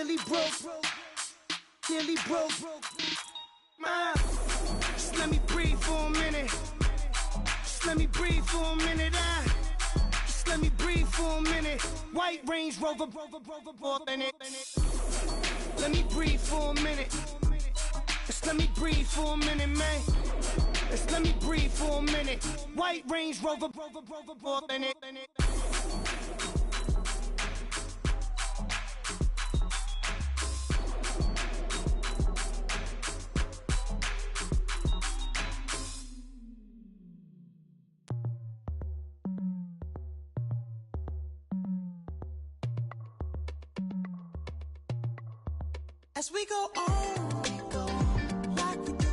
nearly broke, nearly broke. Just let me breathe for a minute. Just let me breathe for a minute. Just let me breathe for a minute. White Range Rover, in it. Let me breathe for a minute. Just let me breathe for a minute, man. Just let me breathe for a minute. White Range Rover, in it. As we go on, like we do.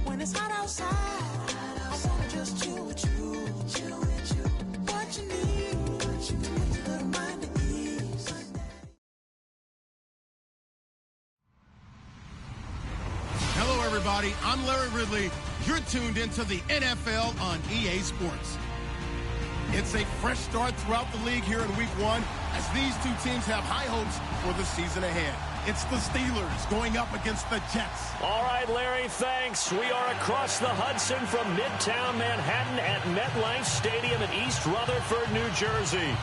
When it's hot outside, I wanna just chill with you. What you need, to put your little mind at ease. Hello, everybody. I'm Larry Ridley. You're tuned into the NFL on EA Sports. It's a fresh start throughout the league here in Week 1 as these two teams have high hopes for the season ahead. It's the Steelers going up against the Jets. All right, Larry, thanks. We are across the Hudson from Midtown Manhattan at MetLife Stadium in East Rutherford, New Jersey.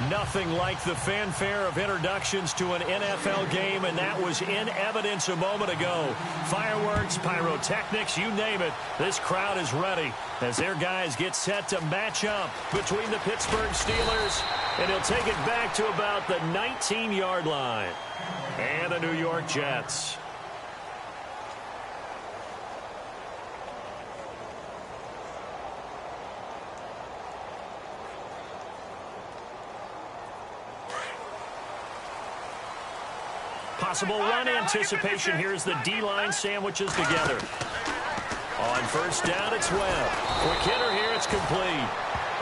Nothing like the fanfare of introductions to an NFL game, and that was in evidence a moment ago. Fireworks, pyrotechnics, you name it. This crowd is ready as their guys get set to match up between the Pittsburgh Steelers, and he'll take it back to about the 19-yard line, and the New York Jets. Possible run anticipation. Here's the D-line sandwiches together. On first down, it's Webb. Quick hitter here, it's complete.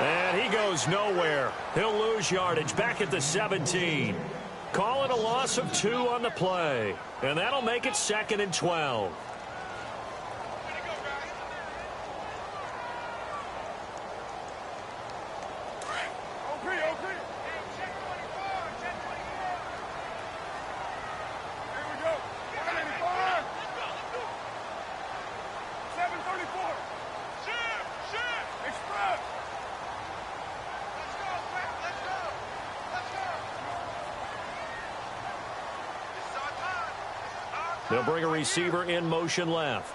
And he goes nowhere. He'll lose yardage back at the 17. Call it a loss of 2 on the play. And that'll make it 2nd and 12. They'll bring a receiver in motion left.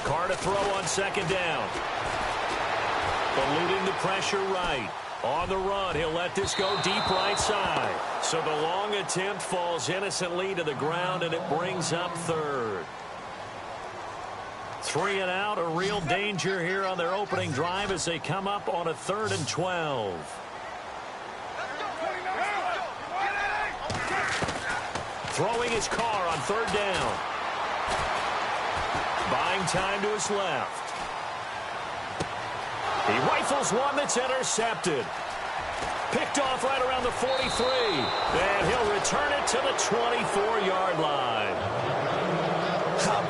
Carr to throw on 2nd down. Eluding the pressure right. On the run, he'll let this go deep right side. So the long attempt falls innocently to the ground, and it brings up 3rd. 3 and out, a real danger here on their opening drive as they come up on a 3rd and 12. Throwing his Carr on 3rd down. Buying time to his left. He rifles one that's intercepted. Picked off right around the 43. And he'll return it to the 24-yard line.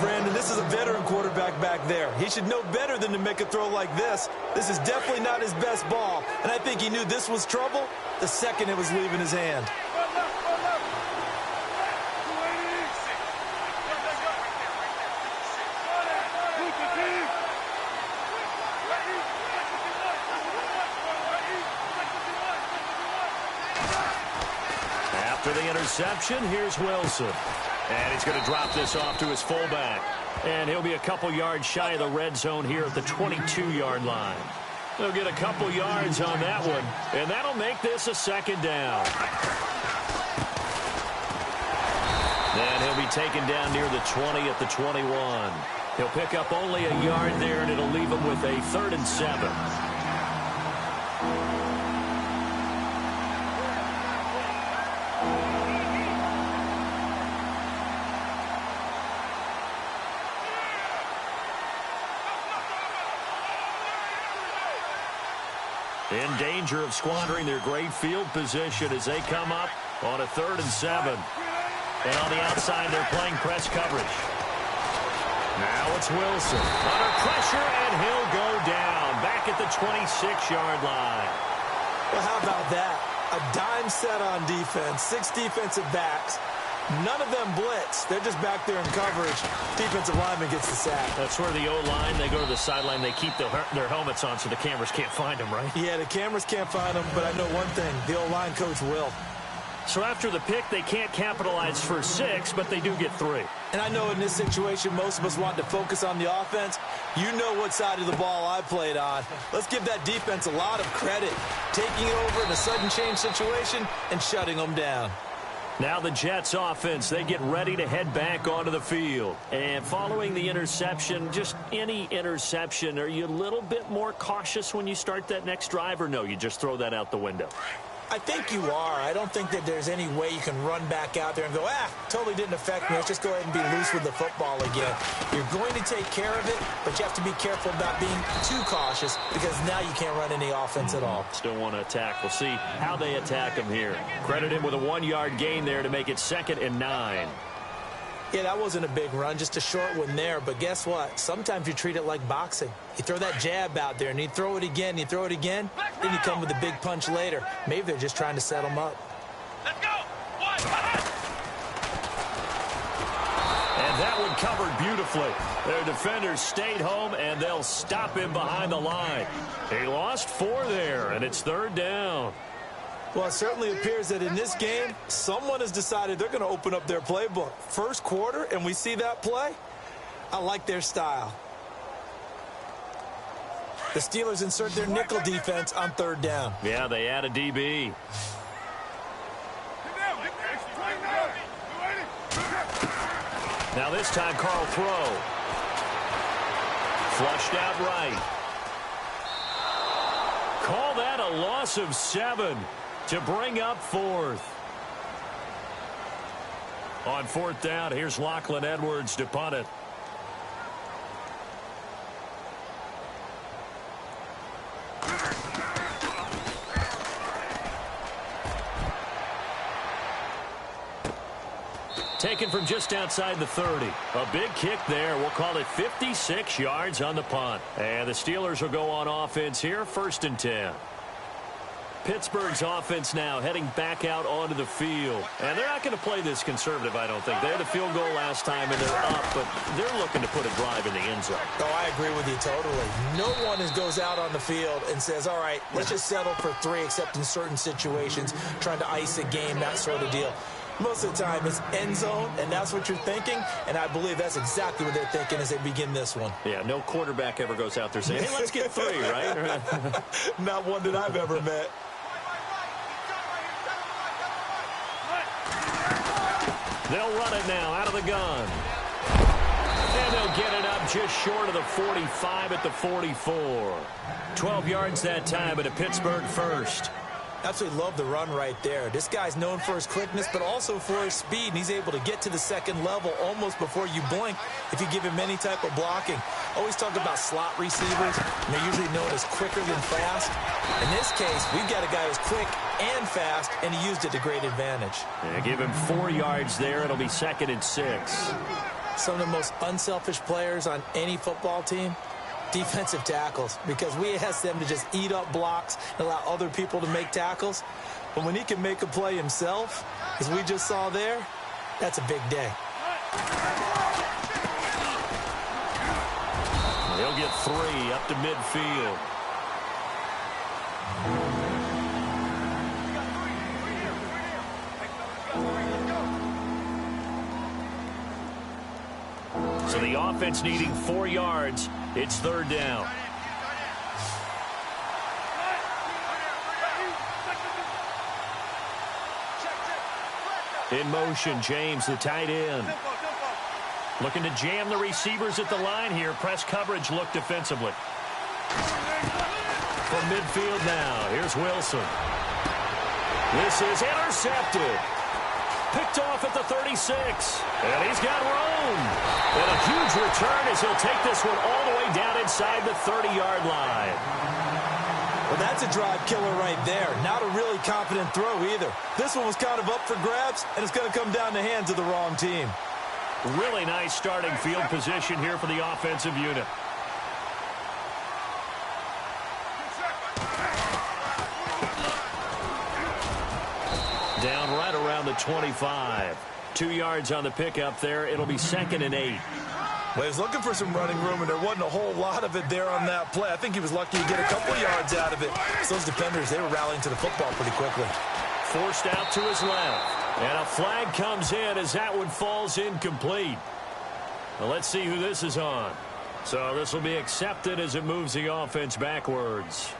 Brandon, this is a veteran quarterback back there. He should know better than to make a throw like this. This is definitely not his best ball. And I think he knew this was trouble the second it was leaving his hand. After the interception, here's Wilson. And he's going to drop this off to his fullback. And he'll be a couple yards shy of the red zone here at the 22-yard line. They'll get a couple yards on that one, and that'll make this a 2nd down. And he'll be taken down near the 20 at the 21. He'll pick up only a yard there, and it'll leave him with a 3rd and 7. In danger of squandering their great field position as they come up on a 3rd and 7. And on the outside, they're playing press coverage. Now it's Wilson. Under pressure, and he'll go down back at the 26-yard line. Well, how about that? A dime set on defense, 6 defensive backs. None of them blitz. They're just back there in coverage. Defensive lineman gets the sack. That's where the O-line, they go to the sideline, they keep their helmets on so the cameras can't find them, right? Yeah, the cameras can't find them, but I know one thing. The O-line coach will. So after the pick, they can't capitalize for 6, but they do get 3. And I know in this situation, most of us want to focus on the offense. You know what side of the ball I played on. Let's give that defense a lot of credit. Taking it over in a sudden change situation and shutting them down. Now the Jets offense, they get ready to head back onto the field. And following the interception, just any interception, are you a little bit more cautious when you start that next drive, or no, you just throw that out the window? I think you are. I don't think that there's any way you can run back out there and go, totally didn't affect me. Let's just go ahead and be loose with the football again. You're going to take care of it, but you have to be careful about being too cautious because now you can't run any offense at all. Still want to attack. We'll see how they attack him here. Credit him with a 1-yard gain there to make it 2nd and 9. Yeah, that wasn't a big run, just a short one there. But guess what? Sometimes you treat it like boxing. You throw that jab out there, and you throw it again, you throw it again, then you come with a big punch later. Maybe they're just trying to set them up. Let's go. And that one covered beautifully. Their defenders stayed home, and they'll stop him behind the line. He lost 4 there, and it's 3rd down. Well, it certainly appears that in this game, someone has decided they're going to open up their playbook. First quarter, and we see that play. I like their style. The Steelers insert their nickel defense on 3rd down. Yeah, they add a DB. Now this time, Carl throw. Flushed out right. Call that a loss of 7. To bring up 4th. On 4th down, here's Lachlan Edwards to punt it. Taken from just outside the 30. A big kick there. We'll call it 56 yards on the punt. And the Steelers will go on offense here, 1st and 10. Pittsburgh's offense now heading back out onto the field. And they're not going to play this conservative, I don't think. They had a field goal last time, and they're up, but they're looking to put a drive in the end zone. Oh, I agree with you totally. No one goes out on the field and says, all right, let's just settle for 3, except in certain situations, trying to ice a game, that sort of deal. Most of the time, it's end zone, and that's what you're thinking, and I believe that's exactly what they're thinking as they begin this one. Yeah, no quarterback ever goes out there saying, hey, let's get 3, right? Not one that I've ever met. They'll run it now out of the gun. And they'll get it up just short of the 45 at the 44. 12 yards that time, but a Pittsburgh first. Absolutely love the run right there. This guy's known for his quickness, but also for his speed, and he's able to get to the 2nd level almost before you blink if you give him any type of blocking. Always talk about slot receivers, and they're usually known as quicker than fast. In this case, we've got a guy who's quick and fast, and he used it to great advantage. Yeah, give him 4 yards there. It'll be 2nd and 6. Some of the most unselfish players on any football team, defensive tackles, because we ask them to just eat up blocks and allow other people to make tackles. But when he can make a play himself, as we just saw there, that's a big day. He'll get 3 up to midfield. So the offense needing 4 yards. It's 3rd down. In motion, James, the tight end. Looking to jam the receivers at the line here. Press coverage look defensively. From midfield now, here's Wilson. This is intercepted. Picked off at the 36. And he's got room. And a huge return as he'll take this one all the way down inside the 30-yard line. Well, that's a drive killer right there. Not a really confident throw either. This one was kind of up for grabs, and it's going to come down the hands of the wrong team. Really nice starting field position here for the offensive unit. Down right around the 25. 2 yards on the pickup there. It'll be 2nd and 8. Well, he was looking for some running room, and there wasn't a whole lot of it there on that play. I think he was lucky to get a couple yards out of it. So those defenders, they were rallying to the football pretty quickly. Forced out to his left. And a flag comes in as that one falls incomplete. Well, let's see who this is on. So this will be accepted as it moves the offense backwards.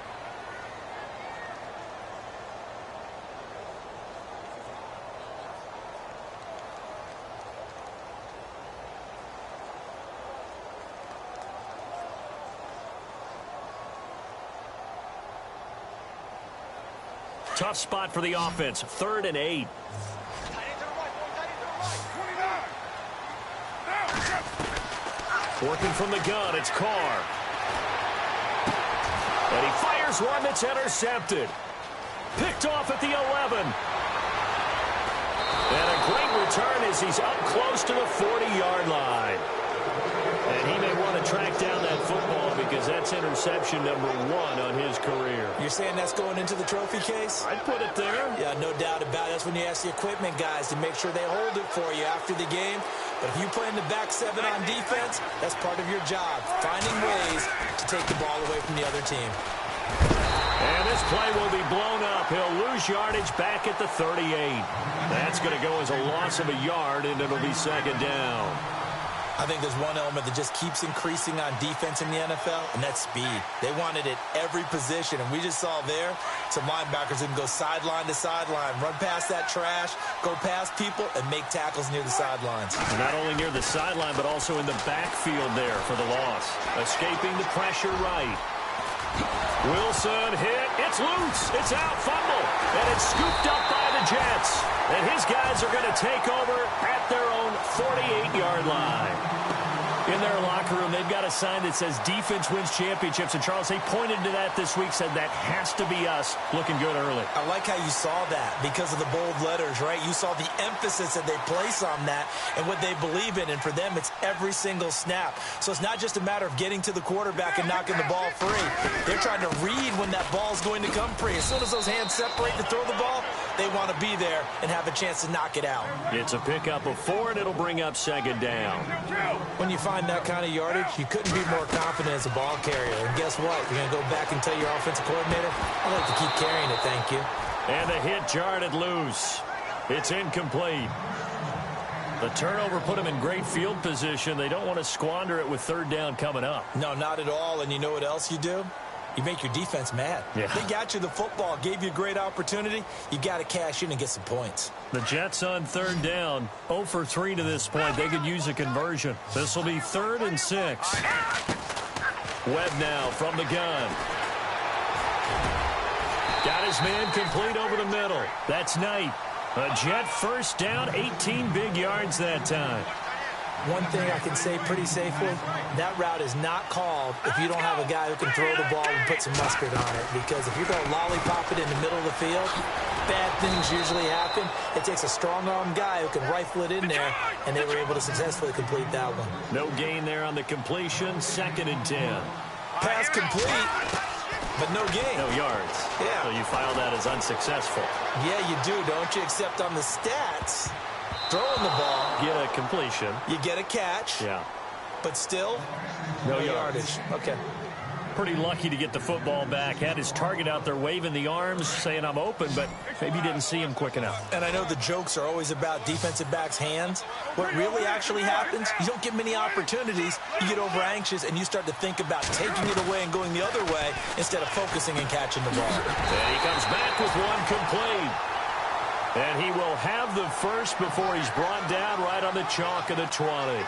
Tough spot for the offense. 3rd and 8. Working from the gun, it's Carr. And he fires one that's intercepted. Picked off at the 11. And a great return as he's up close to the 40-yard line. And he may want to track down that football because that's interception number 1 on his career. You're saying that's going into the trophy case? I'd put it there. Yeah, no doubt about it. That's when you ask the equipment guys to make sure they hold it for you after the game. But if you play in the back 7 on defense, that's part of your job, finding ways to take the ball away from the other team. And this play will be blown up. He'll lose yardage back at the 38. That's going to go as a loss of a yard, and it'll be 2nd down. I think there's one element that just keeps increasing on defense in the NFL, and that's speed. They want it at every position, and we just saw there some linebackers who can go sideline to sideline, run past that trash, go past people, and make tackles near the sidelines. Not only near the sideline, but also in the backfield there for the loss. Escaping the pressure right. Wilson hit. It's loose. It's out. Fumble. And it's scooped up by the Jets. And his guys are going to take over at their own 48-yard line. In their locker room, they've got a sign that says defense wins championships. And, Charles, they pointed to that this week, said that has to be us, looking good early. I like how you saw that because of the bold letters, right? You saw the emphasis that they place on that and what they believe in. And for them, it's every single snap. So it's not just a matter of getting to the quarterback and knocking the ball free. They're trying to read when that ball's going to come free. As soon as those hands separate to throw the ball, they want to be there and have a chance to knock it out. It's a pickup of 4, and it'll bring up 2nd down. When you find that kind of yardage, you couldn't be more confident as a ball carrier. And guess what? You're going to go back and tell your offensive coordinator, I'd like to keep carrying it, thank you. And the hit jarred loose. It's incomplete. The turnover put them in great field position. They don't want to squander it with 3rd down coming up. No, not at all. And you know what else you do? You make your defense mad. Yeah. They got you the football, gave you a great opportunity. You got to cash in and get some points. The Jets on 3rd down, 0 for 3 to this point. They could use a conversion. This will be 3rd and 6. Webb now from the gun. Got his man complete over the middle. That's Knight. A Jet 1st down, 18 big yards that time. One thing I can say pretty safely, that route is not called if you don't have a guy who can throw the ball and put some mustard on it. Because if you're going to lollipop it in the middle of the field, bad things usually happen. It takes a strong-arm guy who can rifle it in there, and they were able to successfully complete that one. No gain there on the completion. 2nd and 10. Pass complete, but no gain. No yards. Yeah. So you file that as unsuccessful. Yeah, you do, don't you? Except on the stats, throwing the ball, Get a completion. you get a catch, Yeah. but still, No no yardage. Okay. Pretty lucky to get the football back. Had his target out there waving the arms, saying I'm open, but maybe didn't see him quick enough. And I know the jokes are always about defensive backs' hands. What really actually happens, you don't get many opportunities. You get over anxious, and you start to think about taking it away and going the other way instead of focusing and catching the ball. And he comes back with one complete. And he will have the first before he's brought down right on the chalk of the 20.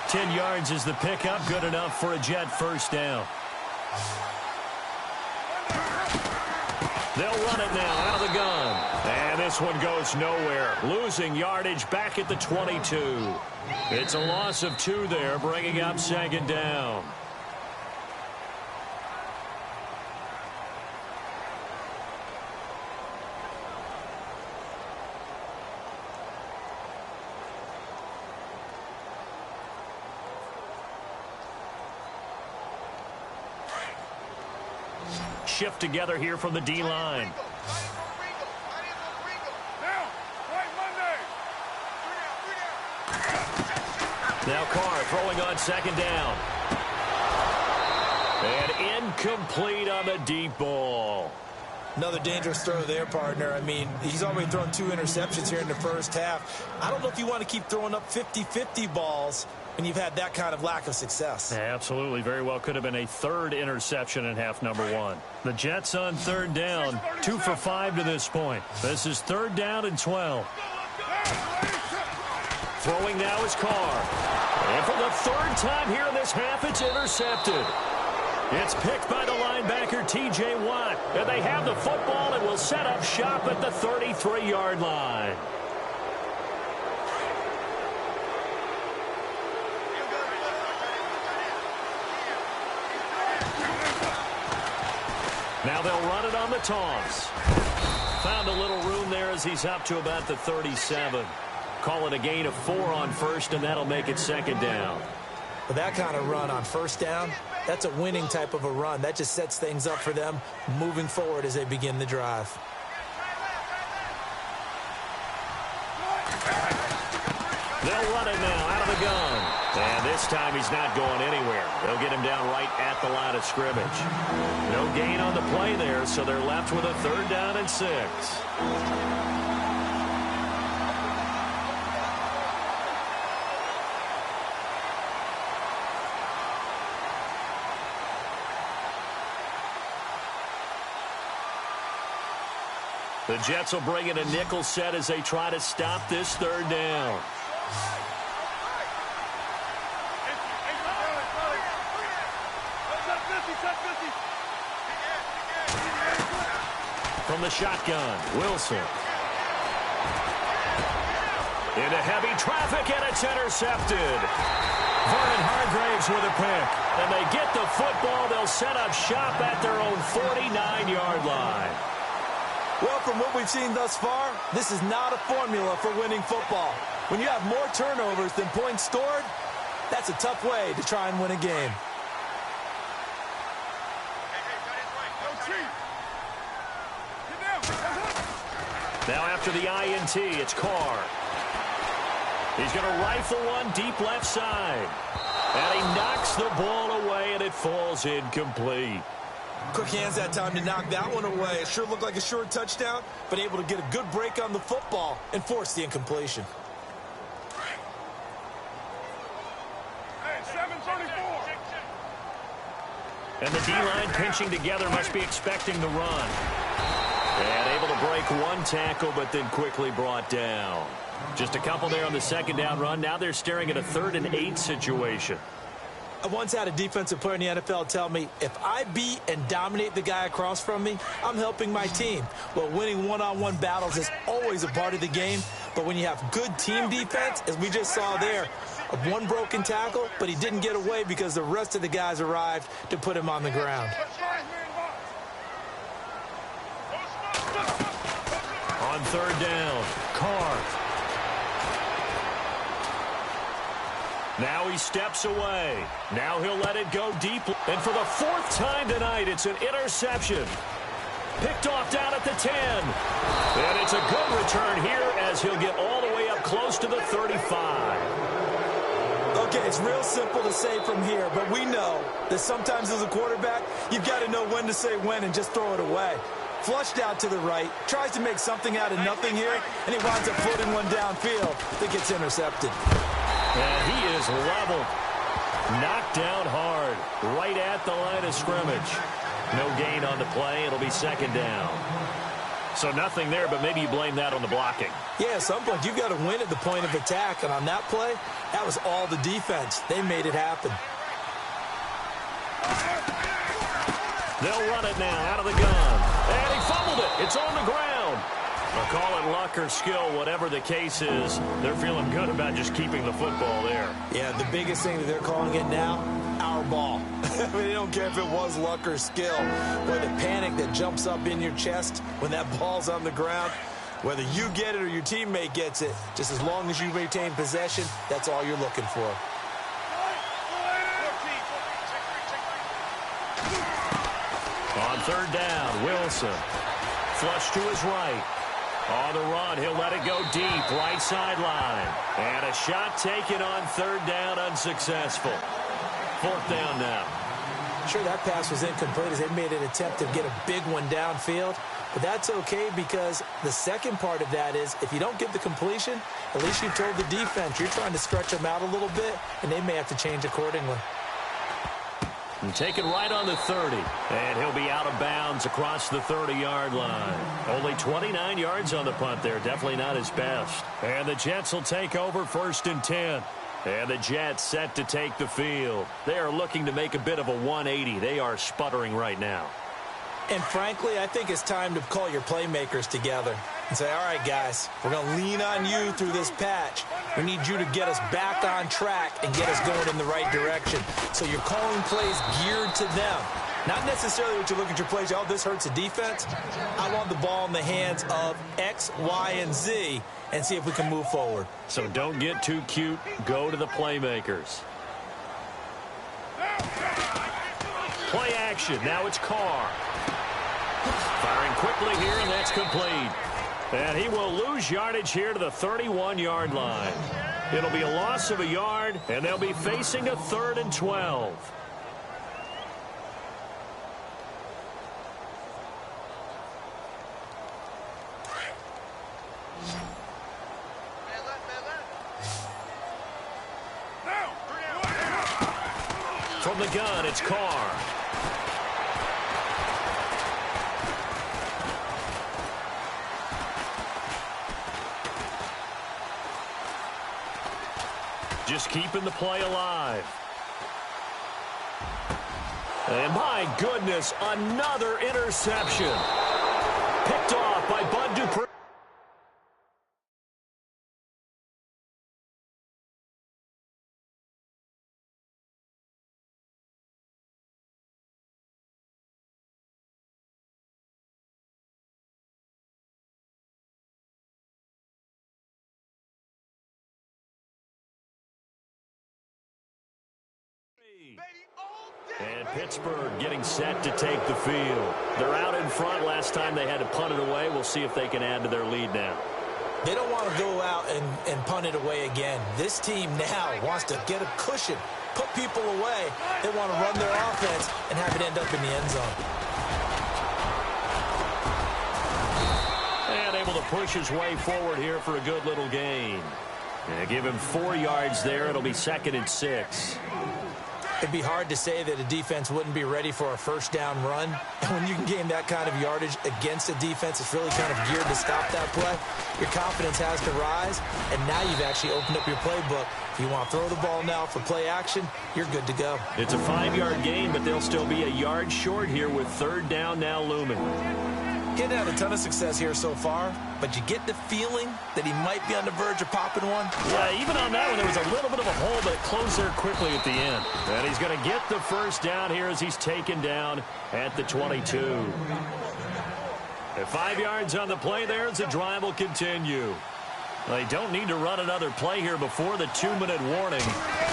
10 yards is the pickup. Good enough for a Jet 1st down. They'll run it now out of the gun. And this one goes nowhere. Losing yardage back at the 22. It's a loss of 2 there, bringing up 2nd down. Shift together here from the D-line. Now Carr throwing on second down. And incomplete on the deep ball. Another dangerous throw there, partner. I mean, he's already thrown 2 interceptions here in the first half. I don't know if you want to keep throwing up 50-50 balls when you've had that kind of lack of success. Yeah, absolutely. Very well could have been a 3rd interception in half number 1. The Jets on 3rd down, 2 for 5 to this point. This is 3rd down and 12. Throwing now is Carr. And for the 3rd time here in this half, it's intercepted. It's picked by the linebacker, T.J. Watt. And they have the football and will set up shop at the 33-yard line. Now they'll run it on the toss. Found a little room there as he's up to about the 37. Call it a gain of 4 on first, and that'll make it 2nd down. With that kind of run on 1st down, that's a winning type of a run. That just sets things up for them moving forward as they begin the drive. They'll run it now out of the gun. And this time he's not going anywhere. They'll get him down right at the line of scrimmage. No gain on the play there, so they're left with a 3rd down and 6. The Jets will bring in a nickel set as they try to stop this 3rd down. From the shotgun, Wilson. Into heavy traffic, and it's intercepted. Vernon Hargraves with a pick. And they get the football. They'll set up shop at their own 49-yard line. Well, from what we've seen thus far, this is not a formula for winning football. When you have more turnovers than points scored, that's a tough way to try and win a game. Now after the INT, it's Carr. He's going to rifle one deep left side. And he knocks the ball away, and it falls incomplete. Quick hands that time to knock that one away. It sure looked like a short touchdown, but able to get a good break on the football and force the incompletion. And the D-line pinching together must be expecting the run. And able to break one tackle, but then quickly brought down. Just a couple there on the 2nd down run. Now they're staring at a 3rd and 8 situation. I once had a defensive player in the NFL tell me, if I beat and dominate the guy across from me, I'm helping my team. Well, winning one-on-one battles is always a part of the game, but when you have good team defense, as we just saw there, one broken tackle, but he didn't get away because the rest of the guys arrived to put him on the ground. On 3rd down, Carr. Now he steps away. Now he'll let it go deep. And for the 4th time tonight, it's an interception. Picked off down at the 10. And it's a good return here as he'll get all the way up close to the 35. Okay, it's real simple to say from here, but we know that sometimes as a quarterback, you've got to know when to say when and just throw it away. Flushed out to the right, tries to make something out of nothing here, and he winds up floating one downfield that gets intercepted. And he is leveled. Knocked down hard, right at the line of scrimmage. No gain on the play. It'll be 2nd down. So nothing there, but maybe you blame that on the blocking. Yeah, at some point, you've got to win at the point of attack. And on that play, that was all the defense. They made it happen. They'll run it now out of the gun. And he fumbled it. It's on the ground. They'll call it luck or skill, whatever the case is. They're feeling good about just keeping the football there. Yeah, the biggest thing that they're calling it now, our ball. I mean, they don't care if it was luck or skill. But the panic that jumps up in your chest when that ball's on the ground, whether you get it or your teammate gets it, just as long as you retain possession, that's all you're looking for. On 3rd down, Wilson. Flush to his right. On the run, he'll let it go deep, right sideline. And a shot taken on third down, unsuccessful. Fourth down now. Sure, that pass was incomplete as they made an attempt to get a big one downfield. But that's okay because the second part of that is if you don't get the completion, at least you've told the defense you're trying to stretch them out a little bit, and they may have to change accordingly. And taken right on the 30. And he'll be out of bounds across the 30-yard line. Only 29 yards on the punt there. Definitely not his best. And the Jets will take over 1st and 10. And the Jets set to take the field. They are looking to make a bit of a 180. They are sputtering right now. And frankly, I think it's time to call your playmakers together and say, all right, guys, we're going to lean on you through this patch. We need you to get us back on track and get us going in the right direction. So you're calling plays geared to them. Not necessarily what you look at your plays, oh, this hurts the defense. I want the ball in the hands of X, Y, and Z and see if we can move forward. So don't get too cute. Go to the playmakers. Play action. Now it's Carr. Firing quickly here, and that's complete. And he will lose yardage here to the 31-yard line. It'll be a loss of a yard, and they'll be facing a 3rd and 12. From the gun, it's Carr. Just keeping the play alive. And my goodness, another interception. Picked off by bubdub2016's. And Pittsburgh getting set to take the field. They're out in front. Last time they had to punt it away. We'll see if they can add to their lead now. They don't want to go out and punt it away again. This team now wants to get a cushion, put people away. They want to run their offense and have it end up in the end zone. And able to push his way forward here for a good little gain. And give him 4 yards there. It'll be 2nd and 6. It'd be hard to say that a defense wouldn't be ready for a first down run. And when you can gain that kind of yardage against a defense, it's really kind of geared to stop that play. Your confidence has to rise, and now you've actually opened up your playbook. If you want to throw the ball now for play action, you're good to go. It's a 5-yard gain, but they'll still be a yard short here with 3rd down now looming. Getting had a ton of success here so far, but you get the feeling that he might be on the verge of popping one. Yeah, even on that one, there was a little bit of a hole, but it closed there quickly at the end. And he's going to get the first down here as he's taken down at the 22. At 5 yards on the play there as the drive will continue. They don't need to run another play here before the 2-minute warning.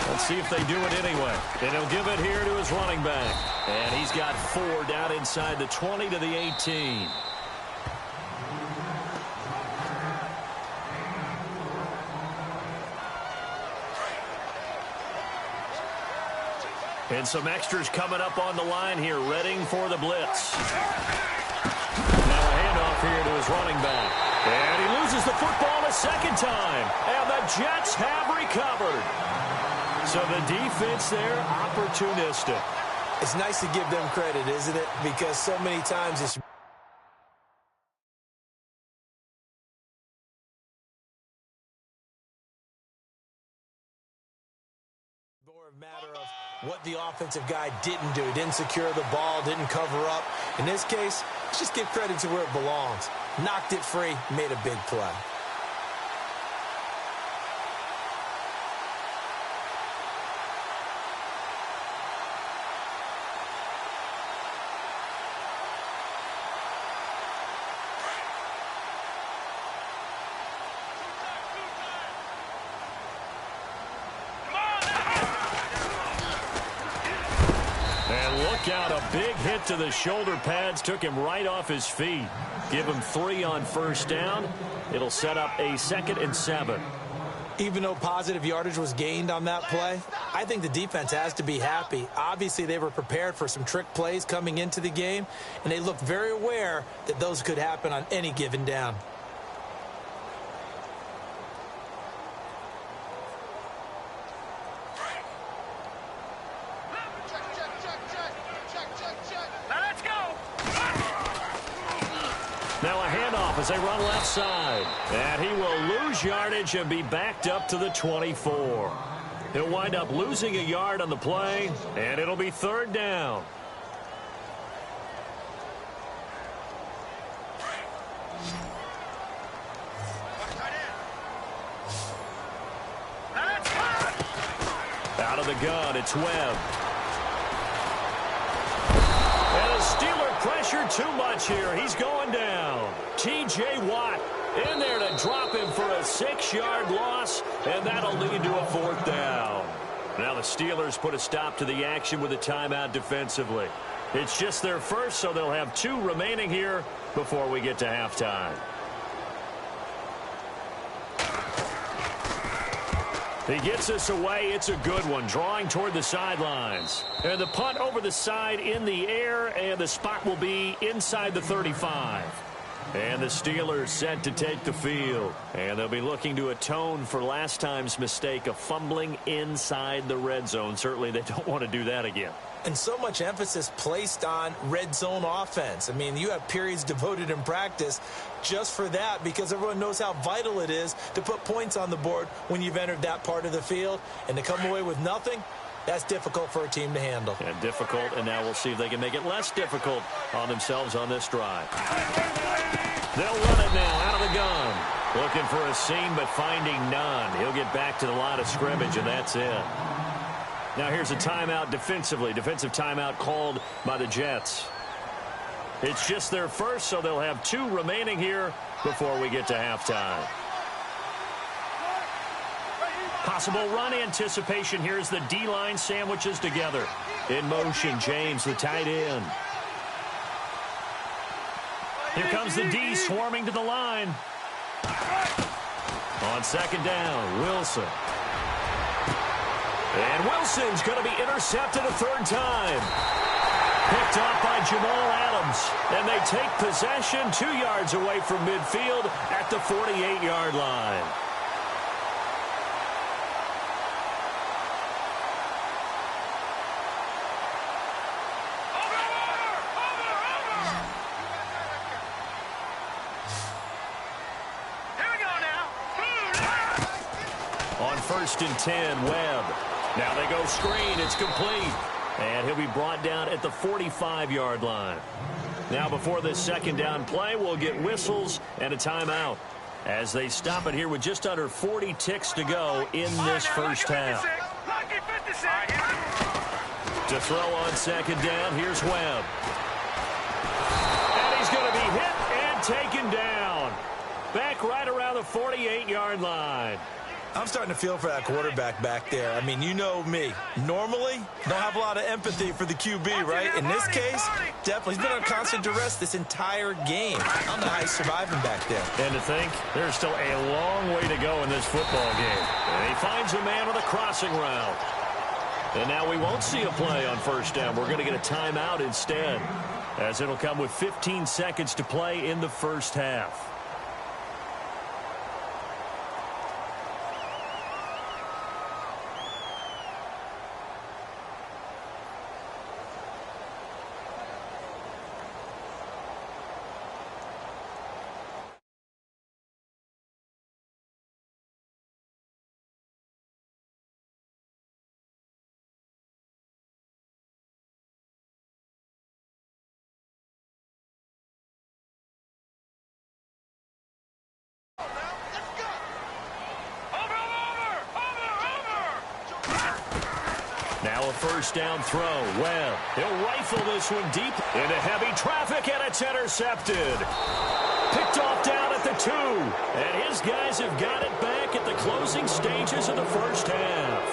Let's see if they do it anyway. And he'll give it here to his running back. And he's got 4 down inside the 20 to the 18. And some extras coming up on the line here, readying for the blitz. Now a handoff here to his running back. And he loses the football a second time. And the Jets have recovered. So the defense there, opportunistic. It's nice to give them credit, isn't it? Because so many times it's more a matter of what the offensive guy didn't do. Didn't secure the ball, didn't cover up. In this case, let's just give credit to where it belongs. Knocked it free, made a big play. Look out, a big hit to the shoulder pads took him right off his feet. Give him 3 on first down. It'll set up a 2nd and 7. Even though positive yardage was gained on that play, I think the defense has to be happy. Obviously, they were prepared for some trick plays coming into the game, and they looked very aware that those could happen on any given down. Now a handoff as they run left side. And he will lose yardage and be backed up to the 24. He'll wind up losing a yard on the play, and it'll be 3rd down. Out of the gun, it's Webb. And the Steeler pressure too much here. He's going down. T.J. Watt in there to drop him for a 6-yard loss, and that'll lead to a 4th down. Now the Steelers put a stop to the action with a timeout defensively. It's just their first, so they'll have 2 remaining here before we get to halftime. He gets us away. It's a good one, drawing toward the sidelines. And the punt over the side in the air, and the spot will be inside the 35. And the Steelers set to take the field. And they'll be looking to atone for last time's mistake of fumbling inside the red zone. Certainly they don't want to do that again. And so much emphasis placed on red zone offense. I mean, you have periods devoted in practice just for that because everyone knows how vital it is to put points on the board when you've entered that part of the field. And to come away with nothing, that's difficult for a team to handle. And difficult, and now we'll see if they can make it less difficult on themselves on this drive. They'll run it now out of the gun. Looking for a seam, but finding none. He'll get back to the line of scrimmage, and that's it. Now here's a timeout defensively. Defensive timeout called by the Jets. It's just their first, so they'll have 2 remaining here before we get to halftime. Possible run anticipation. Here's the D-line sandwiches together. In motion, James, the tight end. Here comes the D swarming to the line. On 2nd down, Wilson. And Wilson's going to be intercepted a 3rd time. Picked off by Jamal Adams. And they take possession 2 yards away from midfield at the 48-yard line. On 1st and 10, Webb. Now they go screen. It's complete. And he'll be brought down at the 45-yard line. Now before this 2nd down play, we'll get whistles and a timeout as they stop it here with just under 40 ticks to go in this first half. To throw on 2nd down, here's Webb. And he's going to be hit and taken down. Back right around the 48-yard line. I'm starting to feel for that quarterback back there. I mean, you know me. Normally, don't have a lot of empathy for the QB, right? In this case, definitely. He's been under constant duress this entire game. I don't know how he's surviving back there. And to think, there's still a long way to go in this football game. And he finds a man with a crossing route. And now we won't see a play on 1st down. We're going to get a timeout instead, as it'll come with 15 seconds to play in the first half. Now a 1st down throw. Webb. He'll rifle this one deep into heavy traffic, and it's intercepted. Picked off down at the 2. And his guys have got it back at the closing stages of the first half.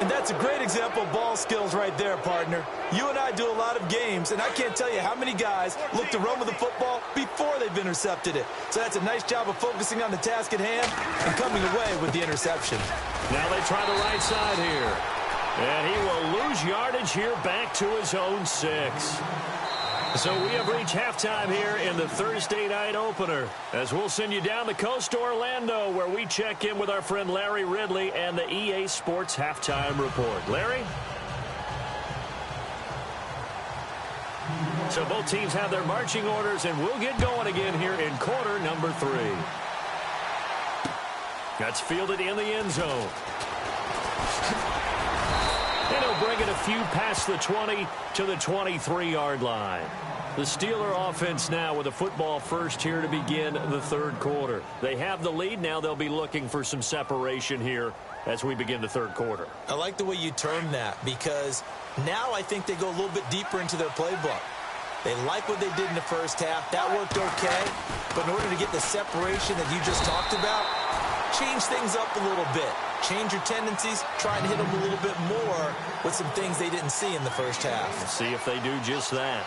And that's a great example of ball skills right there, partner. You and I do a lot of games, and I can't tell you how many guys look to run with the football before they've intercepted it. So that's a nice job of focusing on the task at hand and coming away with the interception. Now they try the right side here. And he will lose yardage here back to his own 6. So we have reached halftime here in the Thursday night opener, as we'll send you down the coast to Orlando, where we check in with our friend Larry Ridley and the EA Sports Halftime Report. Larry? So both teams have their marching orders, and we'll get going again here in quarter number 3. That's fielded in the end zone. And he'll bring it a few past the 20 to the 23-yard line. The Steeler offense now with a football first here to begin the third quarter. They have the lead. Now they'll be looking for some separation here as we begin the third quarter. I like the way you term that, because now I think they go a little bit deeper into their playbook. They like what they did in the first half. That worked okay. But in order to get the separation that you just talked about, change things up a little bit. Change your tendencies, try and hit them a little bit more with some things they didn't see in the first half. Let's see if they do just that.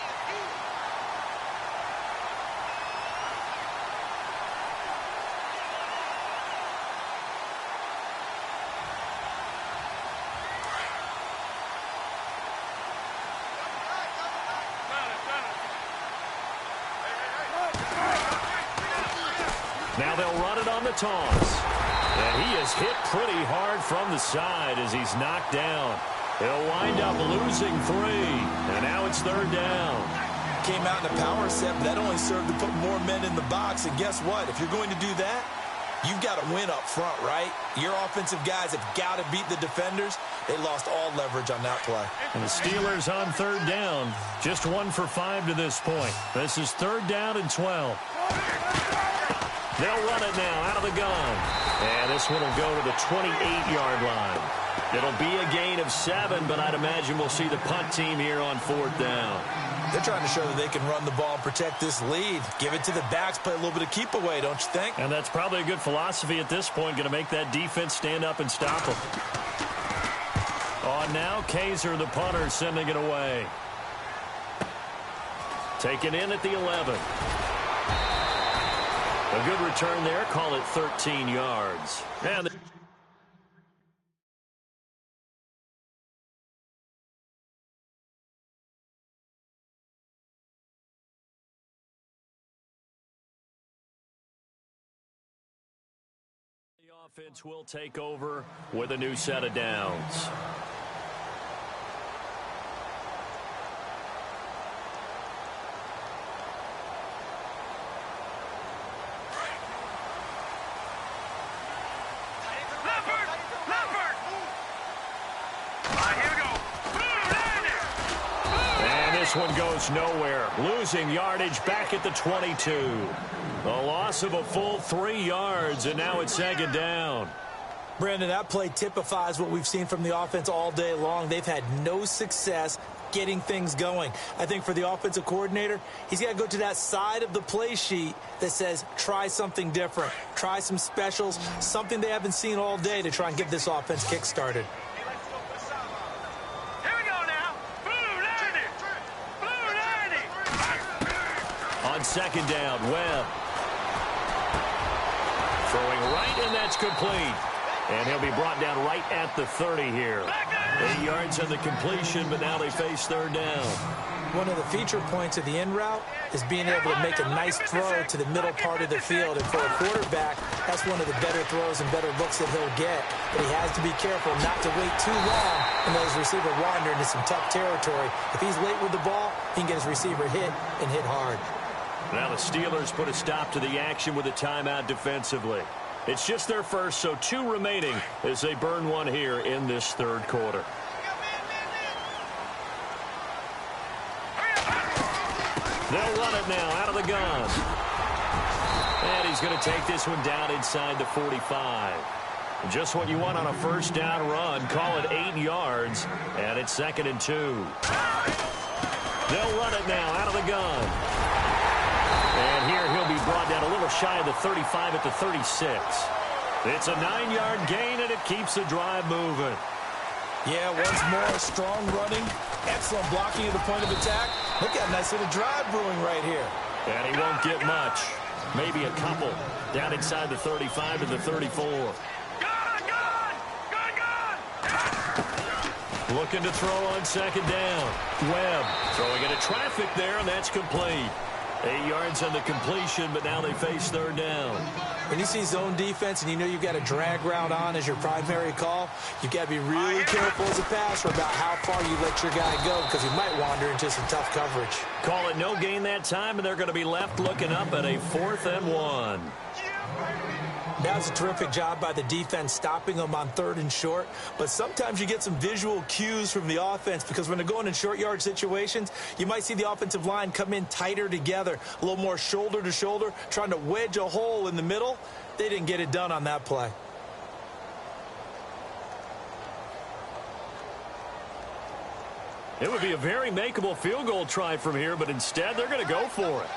Now they'll run it on the toss. And he is hit pretty hard from the side as he's knocked down. He'll wind up losing 3. And now it's third down. Came out in a power set, but that only served to put more men in the box. And guess what? If you're going to do that, you've got to win up front, right? Your offensive guys have got to beat the defenders. They lost all leverage on that play. And the Steelers on third down. Just 1 for 5 to this point. This is third down and 12. They'll run it now out of the gun. And this one will go to the 28-yard line. It'll be a gain of 7, but I'd imagine we'll see the punt team here on fourth down. They're trying to show that they can run the ball and protect this lead. Give it to the backs, play a little bit of keep away, don't you think? And that's probably a good philosophy at this point, going to make that defense stand up and stop them. On now, Kaiser, the punter, sending it away. Taken in at the 11. A good return there. Call it 13 yards. And the offense will take over with a new set of downs. This one goes nowhere. Losing yardage back at the 22. A loss of a full 3 yards, and now it's second down. Brandon, that play typifies what we've seen from the offense all day long. They've had no success getting things going. I think for the offensive coordinator, he's got to go to that side of the play sheet that says try something different. Try some specials, something they haven't seen all day to try and get this offense kick-started. On second down, Webb. Throwing right, and that's complete. And he'll be brought down right at the 30 here. 8 yards on the completion, but now they face third down. One of the feature points of the in route is being able to make a nice throw to the middle part of the field. And for a quarterback, that's one of the better throws and better looks that he'll get. But he has to be careful not to wait too long and let his receiver wander into some tough territory. If he's late with the ball, he can get his receiver hit and hit hard. Now the Steelers put a stop to the action with a timeout defensively. It's just their first, so 2 remaining as they burn one here in this third quarter. They'll run it now out of the gun. And he's going to take this one down inside the 45. Just what you want on a first down run. Call it 8 yards, and it's second and 2. They'll run it now out of the gun. And here he'll be brought down a little shy of the 35 at the 36. It's a 9-yard gain, and it keeps the drive moving. Yeah, once more, strong running, excellent blocking at the point of attack. Look at a nice little drive brewing right here. And he won't get much. Maybe a couple. Down inside the 35 to the 34. Looking to throw on second down. Webb throwing into traffic there, and that's complete. 8 yards on the completion, but now they face third down. When you see zone defense and you know you've got a drag route on as your primary call, you've got to be really careful as a passer about how far you let your guy go because he might wander into some tough coverage. Call it no gain that time, and they're going to be left looking up at a 4th and 1. That was a terrific job by the defense stopping them on 3rd and short. But sometimes you get some visual cues from the offense because when they're going in short yard situations, you might see the offensive line come in tighter together, a little more shoulder to shoulder, trying to wedge a hole in the middle. They didn't get it done on that play. It would be a very makeable field goal try from here, but instead they're going to go for it.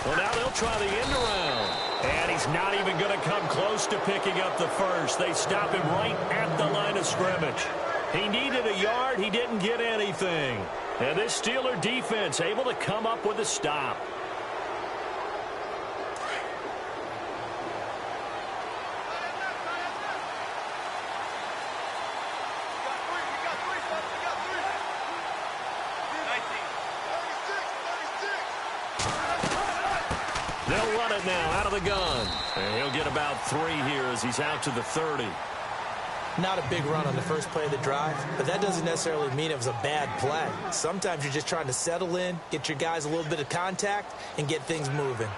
Well, now they'll try the end around. And he's not even going to come close to picking up the first. They stop him right at the line of scrimmage. He needed a yard. He didn't get anything. And this Steeler defense able to come up with a stop. They'll run it now out of the gun. And he'll get about 3 here as he's out to the 30. Not a big run on the first play of the drive, but that doesn't necessarily mean it was a bad play. Sometimes you're just trying to settle in, get your guys a little bit of contact, and get things moving.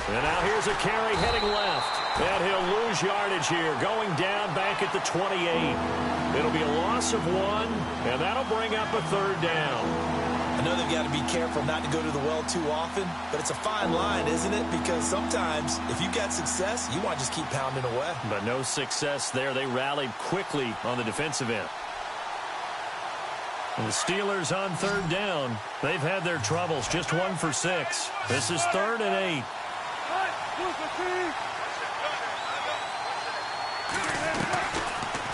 And now here's a carry heading left. And he'll lose yardage here, going down back at the 28. It'll be a loss of 1, and that'll bring up a 3rd down. I know they've got to be careful not to go to the well too often, but it's a fine line, isn't it? Because sometimes, if you've got success, you want to just keep pounding away. But no success there. They rallied quickly on the defensive end. And the Steelers on 3rd down. They've had their troubles, just 1 for 6. This is 3rd and 8.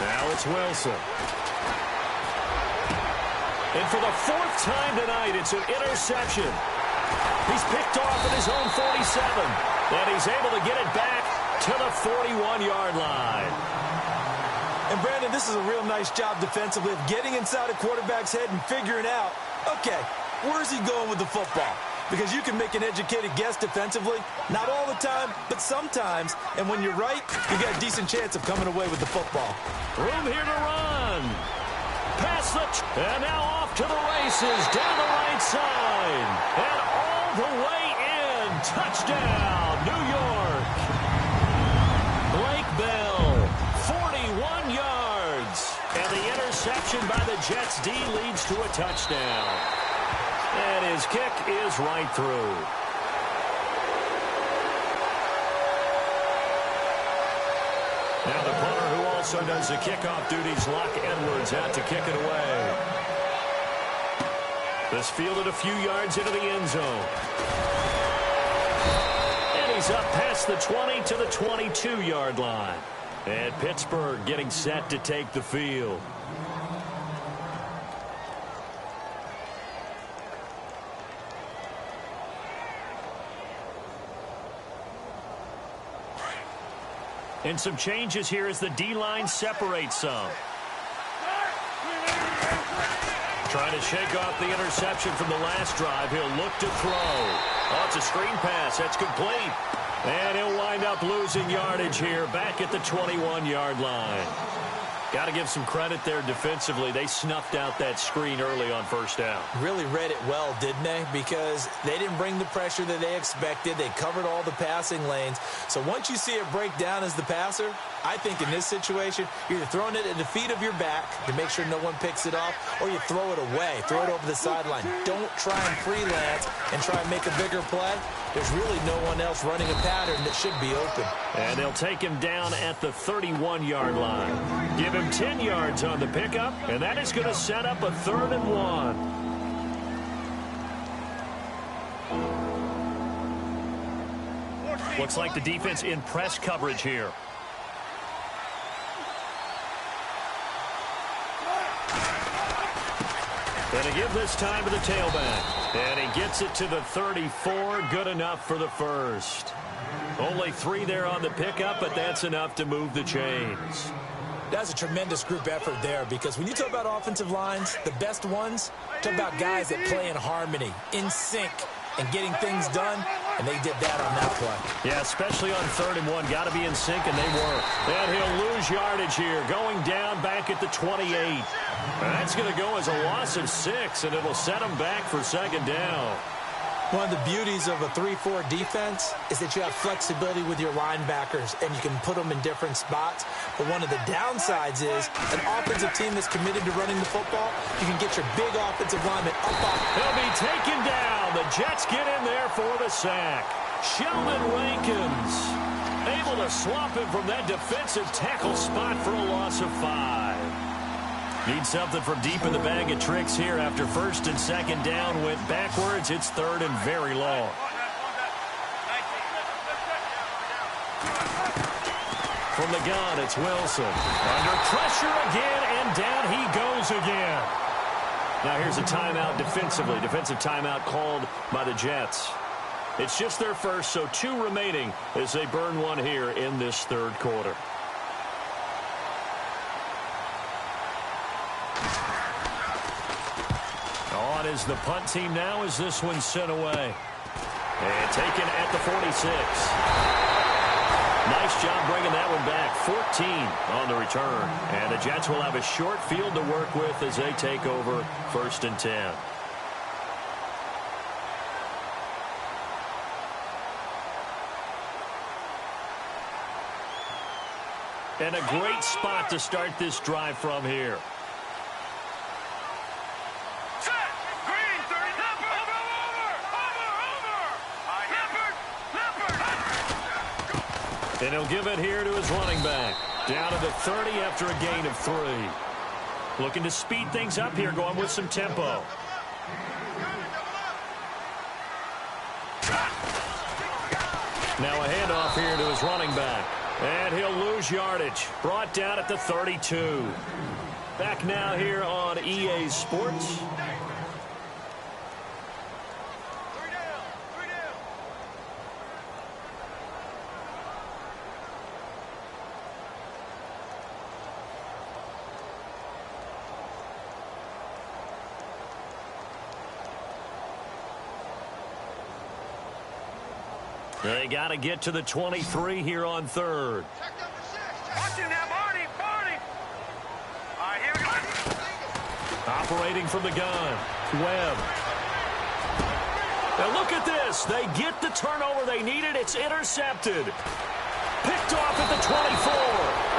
Now it's Wilson. And for the 4th time tonight, it's an interception. He's picked off at his own 47. And he's able to get it back to the 41-yard line. And, Brandon, this is a real nice job defensively of getting inside a quarterback's head and figuring out, okay, where's he going with the football? Because you can make an educated guess defensively, not all the time, but sometimes. And when you're right, you got a decent chance of coming away with the football. Room here to run. Pass and now off to the races down the right side. And all the way in. Touchdown, New York. Blake Bell, 41 yards. And the interception by the Jets D leads to a touchdown. And his kick is right through. Now the punter who also does the kickoff duties, Locke Edwards, out to kick it away. This fielded a few yards into the end zone. And he's up past the 20 to the 22-yard line. And Pittsburgh getting set to take the field. And some changes here as the D-line separates some. Trying to shake off the interception from the last drive. He'll look to throw. Oh, it's a screen pass. That's complete. And he'll wind up losing yardage here back at the 21-yard line. Got to give some credit there defensively. They snuffed out that screen early on first down. Really read it well, didn't they? Because they didn't bring the pressure that they expected. They covered all the passing lanes. So once you see it break down as the passer, I think in this situation, you're either throwing it at the feet of your back to make sure no one picks it off, or you throw it away, throw it over the sideline. Don't try and freelance and try and make a bigger play. There's really no one else running a pattern that should be open. And they'll take him down at the 31-yard line. Give him 10 yards on the pickup, and that is going to set up a 3rd and 1. Looks like the defense in press coverage here. And to give this time to the tailback. And he gets it to the 34. Good enough for the first. Only 3 there on the pickup, but that's enough to move the chains. That's a tremendous group effort there, because when you talk about offensive lines, the best ones, talk about guys that play in harmony, in sync, and getting things done, and they did that on that play. Yeah, especially on 3rd and 1. Got to be in sync, and they were. And he'll lose yardage here, going down back at the 28. That's going to go as a loss of 6, and it'll set him back for 2nd down. One of the beauties of a 3-4 defense is that you have flexibility with your linebackers, and you can put them in different spots. But one of the downsides is an offensive team that's committed to running the football, you can get your big offensive lineman up off. He'll be taken down. The Jets get in there for the sack. Sheldon Rankins able to swap him from that defensive tackle spot for a loss of 5. Need something from deep in the bag of tricks here after 1st and 2nd down. Went backwards. It's 3rd and very long. From the gun, it's Wilson. Under pressure again, and down he goes again. Now here's a timeout defensively. Defensive timeout called by the Jets. It's just their first, so 2 remaining as they burn one here in this 3rd quarter. On is the punt team now as this one's sent away. And taken at the 46. Nice job bringing that one back. 14 on the return. And the Jets will have a short field to work with as they take over 1st and 10. And a great spot to start this drive from here. And he'll give it here to his running back. Down to the 30 after a gain of 3. Looking to speed things up here, going with some tempo. Now a handoff here to his running back. And he'll lose yardage. Brought down at the 32. Back now here on EA Sports. They got to get to the 23 here on 3rd. Watch him now, Barney. All right, here we go. Operating from the gun. Webb. Now look at this. They get the turnover they needed. It's intercepted. Picked off at the 24.